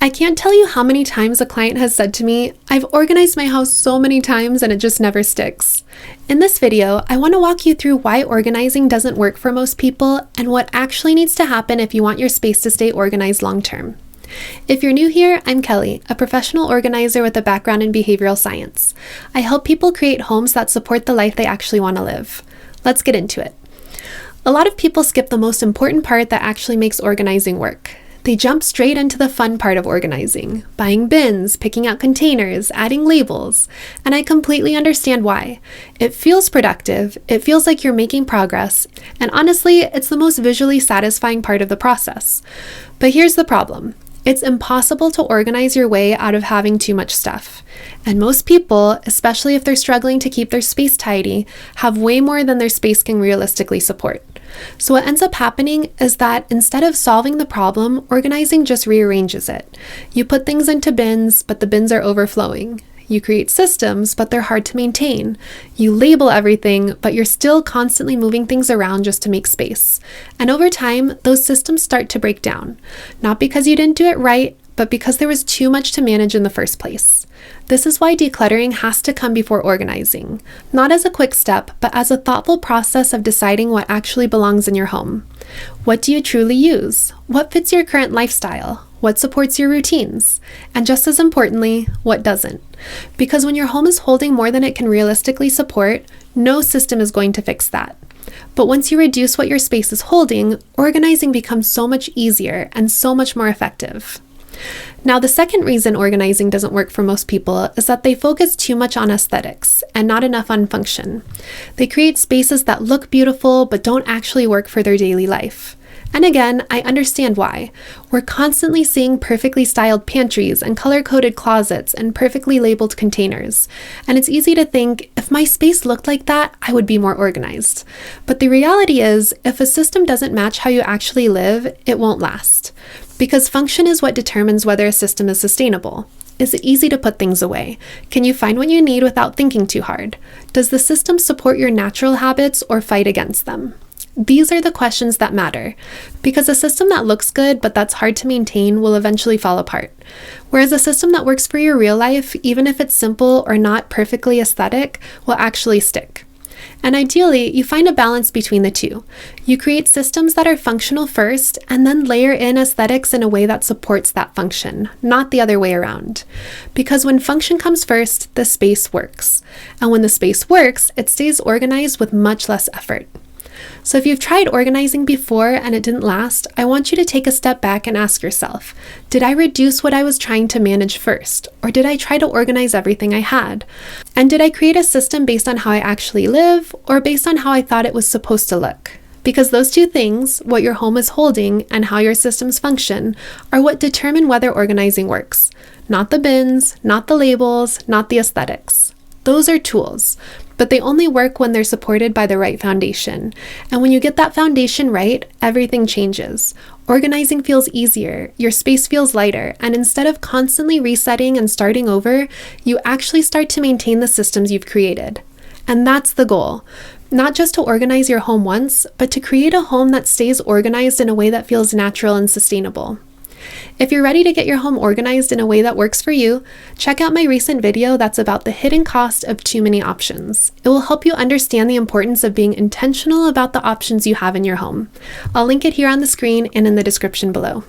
I can't tell you how many times a client has said to me, "I've organized my house so many times and it just never sticks." In this video, I want to walk you through why organizing doesn't work for most people and what actually needs to happen if you want your space to stay organized long term. If you're new here, I'm Kelly, a professional organizer with a background in behavioral science. I help people create homes that support the life they actually want to live. Let's get into it. A lot of people skip the most important part that actually makes organizing work. They jump straight into the fun part of organizing, buying bins, picking out containers, adding labels, and I completely understand why. It feels productive, it feels like you're making progress, and honestly, it's the most visually satisfying part of the process. But here's the problem. It's impossible to organize your way out of having too much stuff. And most people, especially if they're struggling to keep their space tidy, have way more than their space can realistically support. So what ends up happening is that instead of solving the problem, organizing just rearranges it. You put things into bins, but the bins are overflowing. You create systems, but they're hard to maintain. You label everything, but you're still constantly moving things around just to make space. And over time, those systems start to break down. Not because you didn't do it right, but because there was too much to manage in the first place. This is why decluttering has to come before organizing, not as a quick step, but as a thoughtful process of deciding what actually belongs in your home. What do you truly use? What fits your current lifestyle? What supports your routines? And just as importantly, what doesn't? Because when your home is holding more than it can realistically support, no system is going to fix that. But once you reduce what your space is holding, organizing becomes so much easier and so much more effective. Now, the second reason organizing doesn't work for most people is that they focus too much on aesthetics and not enough on function. They create spaces that look beautiful but don't actually work for their daily life. And again, I understand why. We're constantly seeing perfectly styled pantries and color-coded closets and perfectly labeled containers. And it's easy to think, if my space looked like that, I would be more organized. But the reality is, if a system doesn't match how you actually live, it won't last. Because function is what determines whether a system is sustainable. Is it easy to put things away? Can you find what you need without thinking too hard? Does the system support your natural habits or fight against them? These are the questions that matter, because a system that looks good but that's hard to maintain will eventually fall apart. Whereas a system that works for your real life, even if it's simple or not perfectly aesthetic, will actually stick. And ideally, you find a balance between the two. You create systems that are functional first, and then layer in aesthetics in a way that supports that function, not the other way around. Because when function comes first, the space works. And when the space works, it stays organized with much less effort. So if you've tried organizing before and it didn't last, I want you to take a step back and ask yourself, did I reduce what I was trying to manage first? Or did I try to organize everything I had? And did I create a system based on how I actually live or based on how I thought it was supposed to look? Because those two things, what your home is holding and how your systems function, are what determine whether organizing works. Not the bins, not the labels, not the aesthetics. Those are tools, but they only work when they're supported by the right foundation. And when you get that foundation right, everything changes. Organizing feels easier, your space feels lighter, and instead of constantly resetting and starting over, you actually start to maintain the systems you've created. And that's the goal. Not just to organize your home once, but to create a home that stays organized in a way that feels natural and sustainable. If you're ready to get your home organized in a way that works for you, check out my recent video that's about the hidden cost of too many options. It will help you understand the importance of being intentional about the options you have in your home. I'll link it here on the screen and in the description below.